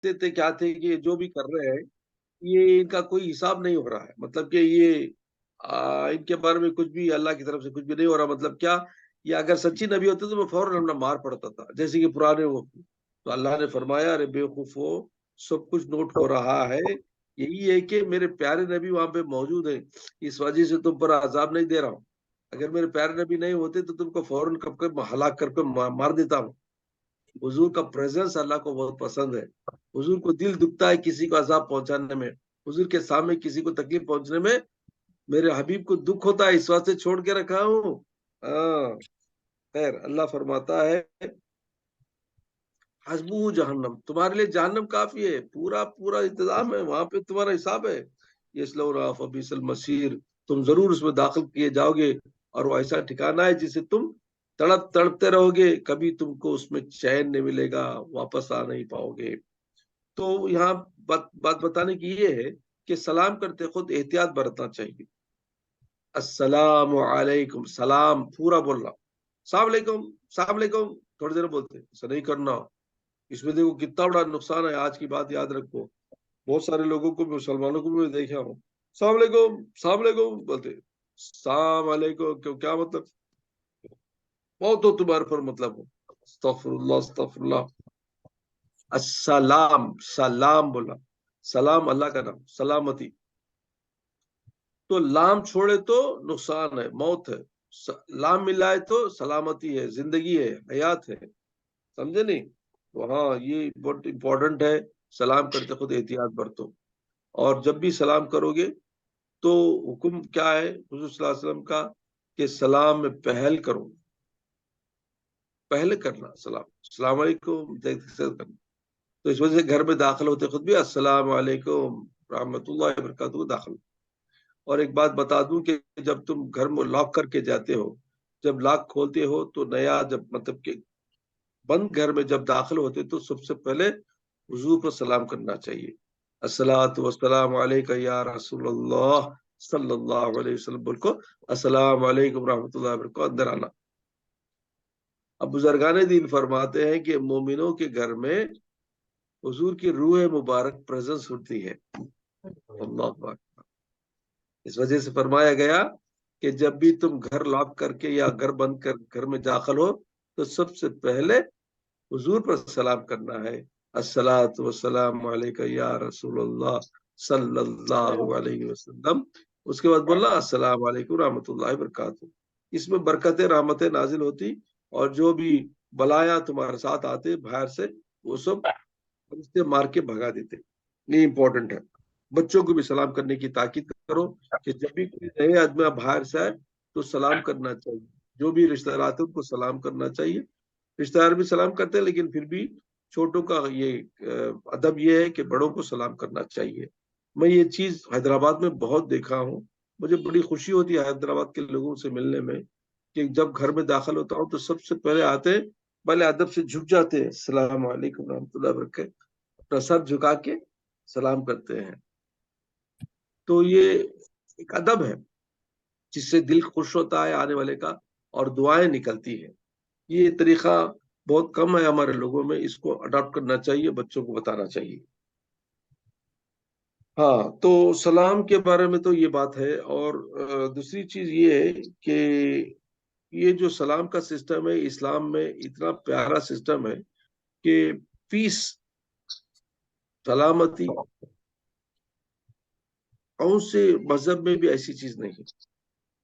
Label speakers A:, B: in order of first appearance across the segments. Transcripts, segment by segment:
A: تھے کیا تھے کہ جو بھی کر رہے ہیں یہ ان کا کوئی حساب نہیں ہو رہا ہے، مطلب کہ یہ ان کے بارے میں کچھ بھی اللہ کی طرف سے کچھ بھی نہیں ہو رہا، مطلب کیا، یہ اگر سچی نبی ہوتے تو میں فوراً مار پڑتا تھا جیسے کہ پرانے وہ، تو اللہ نے فرمایا ارے بے خوف ہو، سب کچھ نوٹ ہو رہا ہے، یہی ہے کہ میرے پیارے نبی وہاں پہ موجود ہیں، اس وجہ سے تم پر عذاب نہیں دے رہا ہوں، اگر میرے پیارے نبی نہیں ہوتے تو تم کو فوراً کب کب ہلاک کر کے مار دیتا ہوں۔ حضور کا پریزنس اللہ کو بہت پسند ہے، حضور کو دل دکھتا ہے کسی کو عذاب پہنچانے میں، حضور کے سامنے کسی کو تکلیف پہنچنے میں میرے حبیب کو دکھ ہوتا ہے، اس واسطے چھوڑ کے رکھا ہوں۔ ہاں خیر، اللہ فرماتا ہے حسبو جہنم، تمہارے لیے جہنم کافی ہے، پورا پورا انتظام ہے وہاں پہ، تمہارا حساب ہے، یصلونہا فبئس المصیر، تم ضرور اس میں داخل کیے جاؤ گے، اور وہ ایسا ٹھکانہ ہے جسے تم تڑپتے رہو گے، کبھی تم کو اس میں چین نہیں ملے گا، واپس آ نہیں پاؤ گے۔ تو یہاں بات بتانے کی یہ ہے کہ سلام کرتے خود احتیاط برتنا چاہیے۔ السلام علیکم، سلام پورا بولنا، السلام علیکم السلام علیکم تھوڑی دیر بولتے، ایسا نہیں کرنا، اس میں دیکھو کتنا بڑا نقصان ہے، آج کی بات یاد رکھو، بہت سارے لوگوں کو، مسلمانوں کو بھی میں دیکھا ہوں، السلام علیکم السلام علیکم بولتے، السلام علیکم کیا مطلب، بہت ہو تمہارے پر مطلب ہو، استغفر اللہ استغفر اللہ۔ السلام، سلام بولا، سلام اللہ کا نام، سلامتی، تو لام چھوڑے تو نقصان ہے، موت ہے، لام ملائے تو سلامتی ہے، زندگی ہے، حیات ہے، سمجھے نہیں؟ تو ہاں یہ بہت امپورٹنٹ ہے، سلام کرتے خود احتیاط برتو، اور جب بھی سلام کرو گے تو حکم کیا ہے حضور صلی اللہ علیہ وسلم کا کہ سلام میں پہل کرو، پہلے کرنا سلام، السلام علیکم کرنا، تو اس وجہ سے گھر میں داخل ہوتے خود بھی السلام علیکم رحمۃ اللہ وبرکاتہ داخل۔ اور ایک بات بتا دوں کہ جب تم گھر میں لاک کر کے جاتے ہو، جب لاک کھولتے ہو تو نیا، جب مطلب کہ بند گھر میں جب داخل ہوتے تو سب سے پہلے حضور پر سلام کرنا چاہیے، الصلاۃ والسلام علیک یا رسول اللہ صلی اللہ علیہ وسلم، بول کو السلام علیکم رحمۃ اللہ وبرکاتہ اندر آنا۔ اب بزرگان دین فرماتے ہیں کہ مومنوں کے گھر میں حضور کی روح مبارک پریزنس ہوتی ہے، اللہ اکبر، اس وجہ سے فرمایا گیا کہ جب بھی تم گھر لاک کر کے یا گھر بند کر گھر میں داخل ہو تو سب سے پہلے حضور پر سلام کرنا ہے، الصلاۃ والسلام علیک یا رسول اللہ صلی اللہ علیہ وسلم، اس کے بعد بولنا السلام علیکم رحمۃ اللہ وبرکاتہ، اس میں برکتیں رحمتیں نازل ہوتی، اور جو بھی بلایا تمہارے ساتھ آتے باہر سے وہ سب فرشتے مار کے بھگا دیتے، یہ امپورٹنٹ ہے۔ بچوں کو بھی سلام کرنے کی تاکید کرو کہ جب بھی کوئی نئے آدمی باہر سے آئے تو سلام کرنا چاہیے، جو بھی رشتہ دار آتے ان کو سلام کرنا چاہیے، رشتہ دار بھی سلام کرتے ہیں لیکن پھر بھی چھوٹوں کا یہ ادب یہ ہے کہ بڑوں کو سلام کرنا چاہیے۔ میں یہ چیز حیدرآباد میں بہت دیکھا ہوں، مجھے بڑی خوشی ہوتی ہے حیدرآباد کے لوگوں سے ملنے میں، کہ جب گھر میں داخل ہوتا ہوں تو سب سے پہلے آتے ہیں، پہلے ادب سے جھک جاتے ہیں، السلام علیکم رحمۃ اللہ وبرکاتہ، اپنا سر جھکا کے سلام کرتے ہیں، تو یہ ایک ادب ہے جس سے دل خوش ہوتا ہے آنے والے کا، اور دعائیں نکلتی ہیں۔ یہ طریقہ بہت کم ہے ہمارے لوگوں میں، اس کو اڈاپٹ کرنا چاہیے، بچوں کو بتانا چاہیے۔ ہاں تو سلام کے بارے میں تو یہ بات ہے، اور دوسری چیز یہ ہے کہ یہ جو سلام کا سسٹم ہے اسلام میں اتنا پیارا سسٹم ہے کہ پیس، سلامتی، کون سے مذہب میں بھی ایسی چیز نہیں ہے،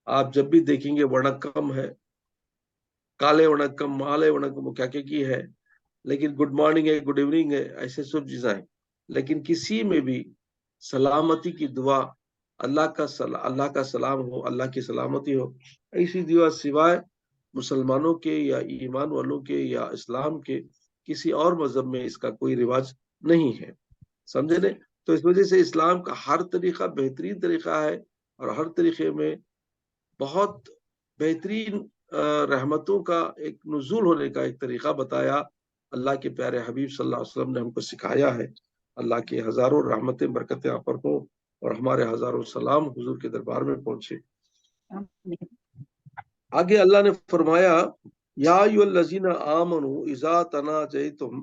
A: آپ جب بھی دیکھیں گے وڑکم ہے، کالے وڑکم، مالے وڑکم، کیا کی ہے، لیکن گڈ مارننگ ہے، گڈ ایوننگ ہے، ایسے سب چیزیں ہیں، لیکن کسی میں بھی سلامتی کی دعا، اللہ کا سلام ہو، اللہ کی سلامتی ہو، ایسی دعا سوائے مسلمانوں کے یا ایمان والوں کے یا اسلام کے کسی اور مذہب میں اس کا کوئی رواج نہیں ہے، سمجھے نا؟ تو اس وجہ سے اسلام کا ہر طریقہ بہترین طریقہ ہے، اور ہر طریقے میں بہت بہترین رحمتوں کا ایک نزول ہونے کا ایک طریقہ بتایا، اللہ کے پیارے حبیب صلی اللہ علیہ وسلم نے ہم کو سکھایا ہے۔ اللہ کے ہزاروں رحمتیں برکتیں آپ پر ہوں، اور ہمارے ہزاروں سلام حضور کے دربار میں پہنچے۔ آگے اللہ نے فرمایا یا ایھا الذین آمنوا اذا تناجیتم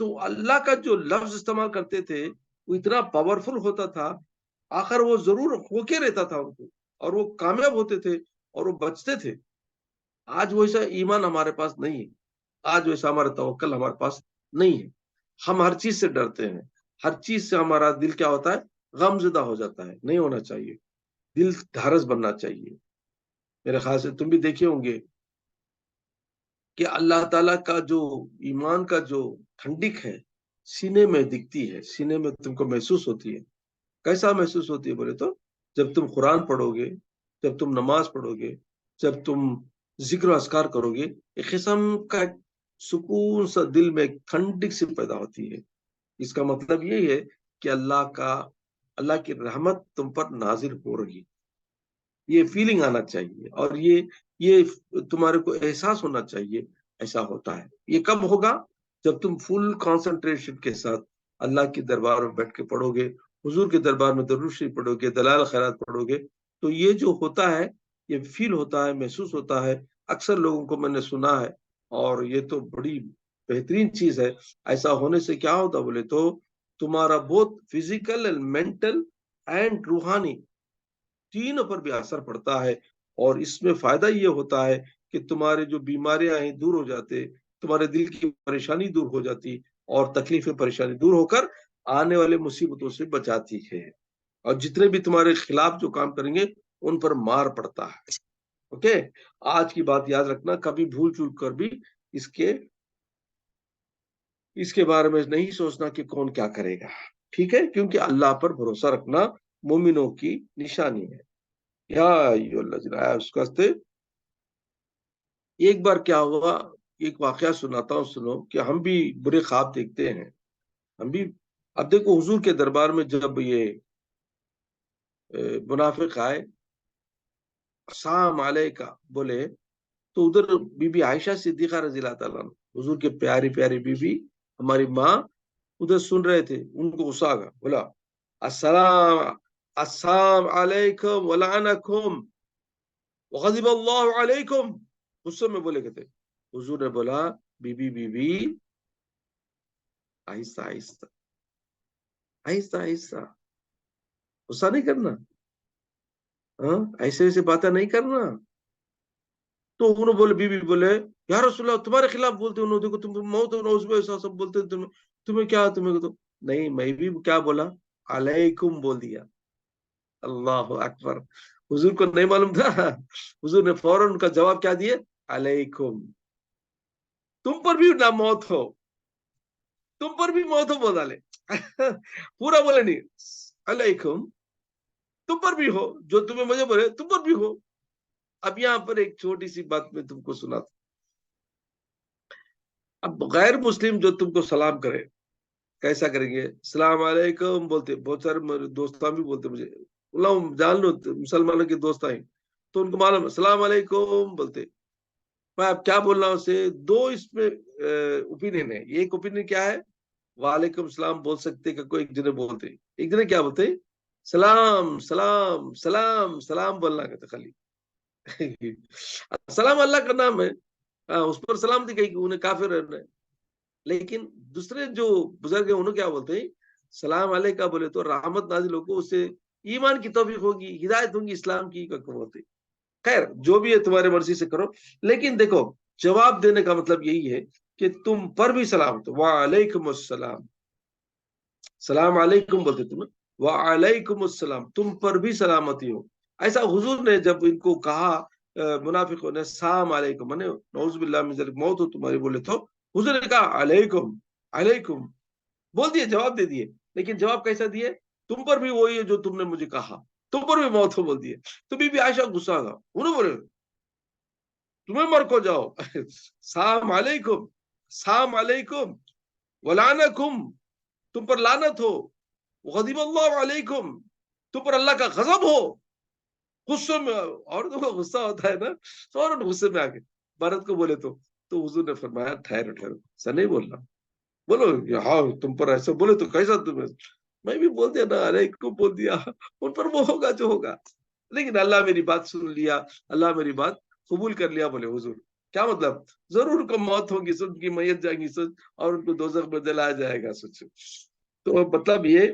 A: تو اللہ کا جو لفظ استعمال کرتے تھے وہ اتنا پاورفل ہوتا تھا، آخر وہ ضرور ہو کے رہتا تھا ان کو، اور وہ کامیاب ہوتے تھے اور وہ بچتے تھے۔ آج ویسا ایمان ہمارے پاس نہیں ہے، آج ویسا ہمارا توکل ہمارے پاس نہیں ہے۔ ہم ہر چیز سے ڈرتے ہیں، ہر چیز سے ہمارا دل کیا ہوتا ہے، غم زدہ ہو جاتا ہے۔ نہیں ہونا چاہیے، دل ڈھارس بننا چاہیے۔ میرے خیال سے تم بھی دیکھے ہوں گے کہ اللہ تعالیٰ کا جو ایمان کا جو ٹھنڈک ہے سینے میں دکھتی ہے، سینے میں تم کو محسوس ہوتی ہے۔ کیسا محسوس ہوتی ہے بولے تو، جب تم قرآن پڑھو گے، جب تم نماز پڑھو گے، جب تم ذکر و اذکار کرو گے، ایک قسم کا سکون سا دل میں ایک ٹھنڈک سی پیدا ہوتی ہے۔ اس کا مطلب یہ ہے کہ اللہ کی رحمت تم پر نازل ہو رہی، یہ فیلنگ آنا چاہیے، اور یہ تمہارے کو احساس ہونا چاہیے۔ ایسا ہوتا ہے، یہ کب ہوگا؟ جب تم فل کانسنٹریشن کے ساتھ اللہ کے دربار میں بیٹھ کے پڑھو گے، حضور کے دربار میں درود شریف پڑھو گے، دلائل خیرات پڑھو گے، تو یہ جو ہوتا ہے یہ فیل ہوتا ہے، محسوس ہوتا ہے۔ اکثر لوگوں کو میں نے سنا ہے، اور یہ تو بڑی بہترین چیز ہے۔ ایسا ہونے سے کیا ہوتا بولے تو، تمہارا بہت فزیکل اینڈ مینٹل اینڈ روحانی تینوں پر بھی اثر پڑتا ہے، اور اس میں فائدہ یہ ہوتا ہے کہ تمہارے جو بیماریاں ہیں دور ہو جاتے، تمہارے دل کی پریشانی دور ہو جاتی، اور تکلیفیں پریشانی دور ہو کر آنے والے مصیبتوں سے بچاتی ہے، اور جتنے بھی تمہارے خلاف جو کام کریں گے ان پر مار پڑتا ہے۔ اوکے، آج کی بات یاد رکھنا، کبھی بھول چوک کر بھی اس کے بارے میں نہیں سوچنا کہ کون کیا کرے گا، ٹھیک ہے؟ کیونکہ اللہ پر بھروسہ رکھنا مومنوں کی نشانی ہے۔ یا اس کا ایک بار کیا ہوا، ایک واقعہ سناتا ہوں، سنو، کہ ہم بھی برے خواب دیکھتے ہیں، ہم بھی۔ اب دیکھو، حضور کے دربار میں جب یہ منافق آئے، السلام علیکہ بولے، تو ادھر بی بی عائشہ صدیقہ رضی اللہ تعالیٰ عنہ، حضور کے پیاری پیاری بی بی، ہماری ماں، ادھر سن رہے تھے، ان کو غصہ آ گیا، بولا السلام علیکم ولعنکم وغضب اللہ علیکم، غصے میں بولے کہتے۔ حضور نے بولا، بی بی آہستہ آہستہ آہستہ آہستہ، غصہ نہیں کرنا، ایسے ایسے باتیں نہیں کرنا۔ تو انہوں بولے، بی بولے، یا رسول اللہ تمہارے خلاف بولتے، انہوں دیکھو تم موت ایسا سب بولتے، تمہیں کیا، تمہیں تو نہیں، میں بھی کیا بولا، علیکم بول دیا۔ اللہ اکبر، حضور کو نہیں معلوم تھا، حضور نے فوراً ان کا جواب کیا دیے، علیکم، تم پر بھی نہ موت ہو، تم پر بھی موت ہو بول ڈالے، پورا بولے نہیں، علیکم، تم پر بھی ہو، جو تمہیں مجھے بولے تم پر بھی ہو۔ اب یہاں پر ایک چھوٹی سی بات میں تم کو سناتا، اب غیر مسلم جو تم کو سلام کرے، کیسا کریں گے؟ السلام علیکم بولتے، بہت سارے میرے دوستان بھی بولتے، مجھے اللہ جان لو مسلمانوں کے دوست ہیں تو ان کو معلوم، السلام علیکم بولتے۔ میں اب کیا بول رہا ہوں سے، دو اس میں اوپینین ہے۔ ایک اوپینین کیا ہے، وعلیکم السلام بول سکتے کہ کوئی ایک جنے بولتے، ایک جنے کیا بولتے، سلام سلام سلام سلام بولنا کہتے خالی۔ سلام اللہ کا نام ہے، اس پر سلام دی گئی کہ انہیں کافر رہنا ہے۔ لیکن دوسرے جو بزرگ ہیں انہوں کیا بولتے ہیں، سلام علیکہ بولے تو رحمت نازل ہوگی، اس سے ایمان کی توفیق ہوگی، ہدایت ہوگی اسلام کی بولتے۔ خیر جو بھی ہے تمہارے مرضی سے کرو، لیکن دیکھو جواب دینے کا مطلب یہی ہے کہ تم پر بھی سلام تو وعلیکم السلام، سلام علیکم بولتے تم، وعلیکم السلام، تم پر بھی سلامتی ہو۔ ایسا حضور نے جب ان کو کہا منافقوں نے، السلام علیکم، نعوذ باللہ من ذلک، موت ہو تمہاری بولے تو حضور نے کہا علیکم علیکم بول دیے، جواب دے دیے۔ لیکن جواب کیسا دیے، تم پر بھی وہی ہے جو تم نے مجھے کہا، تم پر بھی موت ہو بول دیے۔ تو بی بی عائشہ غصہ تھا، انہوں بولے تمہیں مر کو جاؤ، السلام علیکم السلام علیکم ولعنکم، تم پر لعنت ہو، غضب اللہ علیکم، تم پر اللہ کا غضب ہو۔ غصے میں، اور تو غصہ ہوتا ہے نا، فوراً غصے میں آ کے بھرت کو بولے تو حضور نے فرمایا ٹھہرو ٹھہرو، ایسا نہیں بولنا، بولو ہاں تم پر ایسا بولے تو کیسا، تمہیں میں بھی بول دیا نا، علیکم بول دیا، ان پر وہ ہوگا جو ہوگا، لیکن اللہ میری بات سن لیا، اللہ میری بات قبول کر لیا، بولے حضور کیا مطلب؟ ضرور کو موت ہوگی، سن کی میت جائیں گی سن، اور ان کو دوزخ میں جلایا جائے گا سچ۔ تو مطلب یہ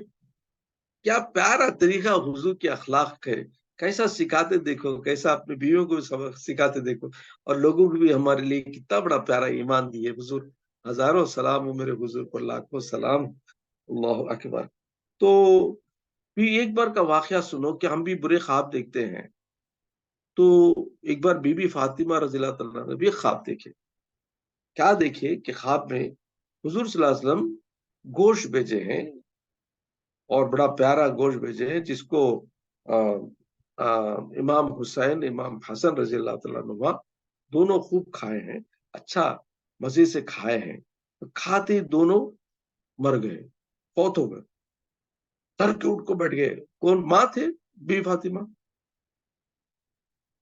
A: کیا پیارا طریقہ حضور کے اخلاق ہے، کیسا سکھاتے دیکھو، کیسا اپنی بیویوں کو سبق سکھاتے دیکھو، اور لوگوں کو بھی ہمارے لیے کتنا بڑا پیارا ایمان دیے حضور۔ ہزاروں سلام ہو میرے حضور پر، لاکھوں سلام، اللہ اکبر۔ تو بھی ایک بار کا واقعہ سنو کہ ہم بھی برے خواب دیکھتے ہیں۔ تو ایک بار بی بی فاطمہ رضی اللہ تعالیٰ نے بھی خواب دیکھے۔ کیا دیکھے کہ خواب میں حضور صلی اللہ علیہ وسلم گوشت بھیجے ہیں، اور بڑا پیارا گوشت بھیجے ہیں، جس کو امام حسین امام حسن رضی اللہ تعالیٰ عنہ دونوں خوب کھائے ہیں، اچھا مزے سے کھائے ہیں۔ کھاتے دونوں مر گئے، فوت ہو گئے، سر کے اٹھ کو بیٹھ گئے۔ کون؟ ماں تھے بی فاطمہ۔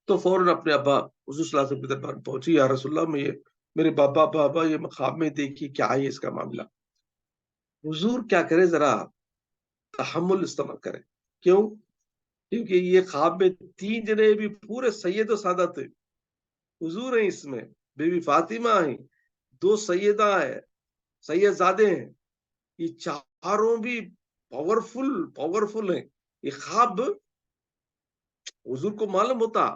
A: تو فوراً اپنے ابا حضور صلی اللہ علیہ وسلم کے دربار پہنچی، یا رسول اللہ، میں یہ میرے بابا یہ خواب میں دیکھی، کیا ہے اس کا معاملہ؟ حضور کیا کرے، ذرا تحمل استعمال کرے۔ کیوں؟ کیونکہ یہ خواب میں 3 جنے بھی پورے سید و سادہ تھے، حضور ہیں اس میں، بی بی فاطمہ ہیں، 2 سیدہ ہیں، سید زادے ہیں، یہ چاروں بھی پاورفل ہیں۔ یہ خواب حضور کو معلوم ہوتا،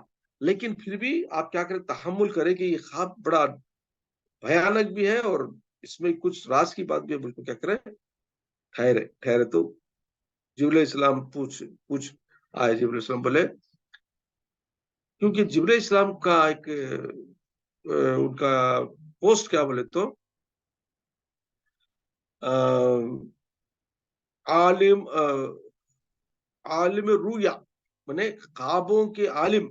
A: لیکن پھر بھی آپ کیا کریں، تحمل کریں کہ یہ خواب بڑا بھیانک بھی ہے، اور اس میں کچھ راز کی بات بھی ہے، بالکل کیا کریں، ٹھہرے۔ تو جبرائیل السلام پوچھ آئے، جبرائیل السلام بولے، کیونکہ جبرائیل السلام کا ایک ان کا پوسٹ کیا بولے تو عالم رویا، یعنی خوابوں کے عالم،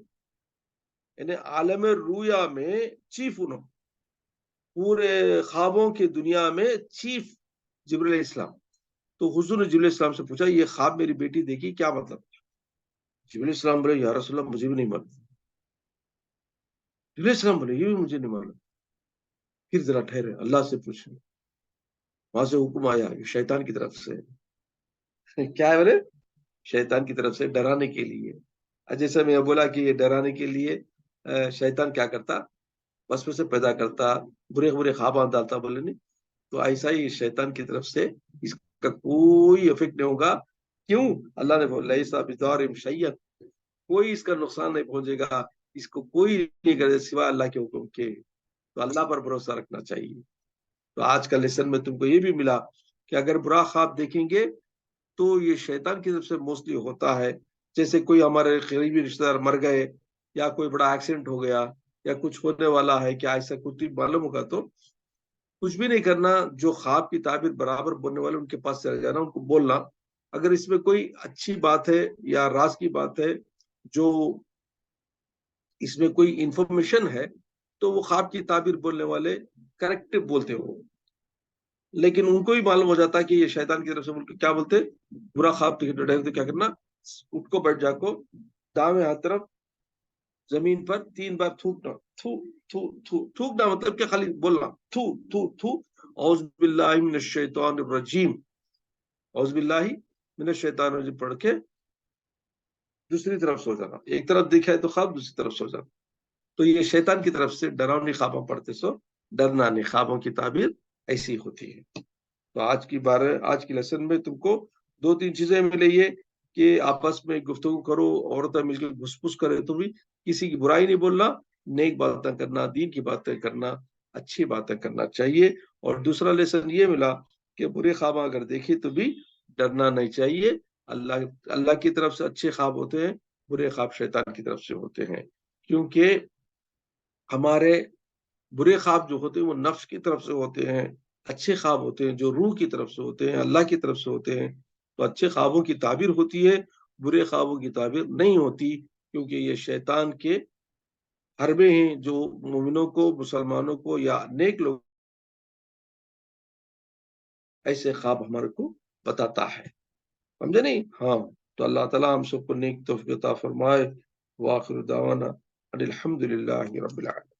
A: یعنی عالم رویا میں چیف، انہوں پورے خوابوں کی دنیا میں چیف جبرائیل علیہ السلام۔ تو حضور نے جبرائیل السلام سے پوچھا، یہ خواب میری بیٹی دیکھی، کیا مطلب؟ جبرائیل السلام بولے، یا رسول اللہ، مجھے بھی نہیں معلوم۔ جبرائیل السلام بولے، یہ بھی مجھے نہیں معلوم۔ پھر ذرا ٹھہرے، اللہ سے پوچھیں۔ وہاں سے حکم آیا، شیطان کی طرف سے۔ کیا ہے بولے؟ شیطان کی طرف سے، ڈرانے کے لیے۔ جیسے میں بولا کہ یہ ڈرانے کے لیے شیطان کیا کرتا، وسوسے سے پیدا کرتا، برے خواب ڈالتا، بولے نہیں؟ تو ایسا ہی شیطان کی طرف سے اس کا کوئی افیکٹ نہیں ہوگا۔ کیوں؟ اللہ نے بولا، لیسا بضار شیئا، کوئی اس کا نقصان نہیں پہنچے گا، اس کو کوئی نہیں کرے سوائے اللہ کے حکم کے۔ تو اللہ پر بھروسہ رکھنا چاہیے۔ تو آج کا لیسن میں تم کو یہ بھی ملا کہ اگر برا خواب دیکھیں گے تو یہ شیطان کی طرف سے موسٹلی ہوتا ہے۔ جیسے کوئی ہمارے قریبی رشتہ دار مر گئے، یا کوئی بڑا ایکسیڈنٹ ہو گیا، یا کچھ ہونے والا ہے، کیا ایسا کچھ معلوم ہوگا تو کچھ بھی نہیں کرنا، جو خواب کی تعبیر برابر بولنے والے ان کے پاس چلے جانا، ان کو بولنا۔ اگر اس میں کوئی اچھی بات ہے یا راز کی بات ہے، جو اس میں کوئی انفارمیشن ہے، تو وہ خواب کی تعبیر بولنے والے کریکٹ بولتے ہو، لیکن ان کو بھی معلوم ہو جاتا ہے کہ یہ شیطان کی طرف سے کیا بولتے، برا خواب تو کیا کرنا، اٹھ کو بیٹھ جا کو، دائیں ہاتھ طرف زمین پر 3 بار تھوکنا، تھوکنا مطلب کہ خالی بولنا، تھو اعوذ باللہ من الشیطان الرجیم، اعوذ باللہ من الشیطان الرجیم پڑھ کے دوسری طرف سو جانا۔ ایک طرف دیکھا ہے تو خواب، دوسری طرف سو جانا۔ تو یہ شیطان کی طرف سے ڈراؤنی خوابوں پڑھتے سو، ڈرنا نہیں، خوابوں کی تعبیر ایسی ہوتی ہے۔ تو آج کی لیسن میں تم کو 2-3 چیزیں ملے، یہ کہ آپس میں گفتگو کرو، عورتیں مل کے گھس پھس کرے تو بھی کسی کی برائی نہیں بولنا، نیک باتیں کرنا، دین کی باتیں کرنا، اچھی باتیں کرنا چاہیے۔ اور دوسرا لیسن یہ ملا کہ برے خواب اگر دیکھے تو بھی ڈرنا نہیں چاہیے۔ اللہ کی طرف سے اچھے خواب ہوتے ہیں، برے خواب شیطان کی طرف سے ہوتے ہیں، کیونکہ ہمارے برے خواب جو ہوتے ہیں وہ نفس کی طرف سے ہوتے ہیں، اچھے خواب ہوتے ہیں جو روح کی طرف سے ہوتے ہیں، اللہ کی طرف سے ہوتے ہیں۔ تو اچھے خوابوں کی تعبیر ہوتی ہے، برے خوابوں کی تعبیر نہیں ہوتی، کیونکہ یہ شیطان کے حربے ہیں جو مومنوں کو، مسلمانوں کو یا نیک لوگ ایسے خواب ہمارے کو بتاتا ہے، سمجھے نہیں؟ ہاں، تو اللہ تعالیٰ ہم سب کو نیک توفیق عطا فرمائے۔ وآخر دعوانا ان الحمد للہ رب العالمین۔